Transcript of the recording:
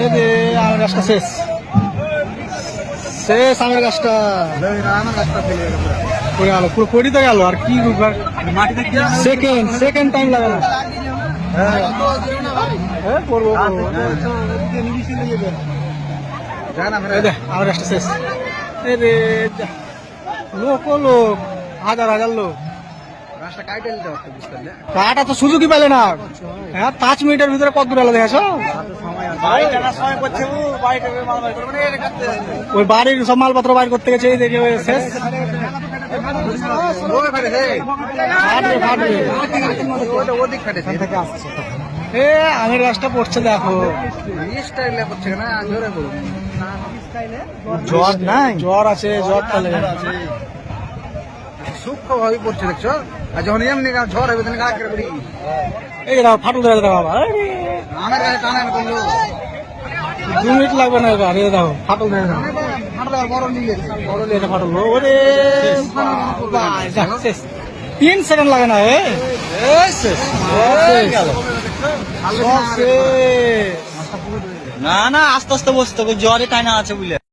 এই যে আমের গাছটা শেষ শেষ আমের গাছটা পড়ে গেল, পুরো পড়িতে গেল। আর কি সেকেন্ড টাইম লাগে না। আমের গাছটা শেষ। লোক লোক হাজার হাজার লোক। কাটা তো সুযোগই পেলে না। হ্যাঁ 5 মিনিটের ভিতরে কত দূর এলো দেখেছো? ওই বাড়ির সব মালপত্র বাইর করতে গেছে, এই দেখে শেষ। আমের গাছটা পড়ছে দেখো, জ্বর নাই, জ্বর আছে, জ্বর তাহলে সূক্ষ্ম ভাবে পড়ছে দেখছো। আর যখন এমনি ঝড় হবে তখন গা করে এই দাও ফাটল ধরে দাও বাবা। আমের গাছে টানা করলো 2 মিনিট লাগবে না, আরে দাও ফাটল ধরে দাও। ফাটল বড় নিয়ে গেছে, বড় নিয়ে ফাটল। ওরে 3 সেকেন্ড লাগে না। না না, আস্তে আস্তে বসতে জ্বরে টাইনা আছে বুঝলে।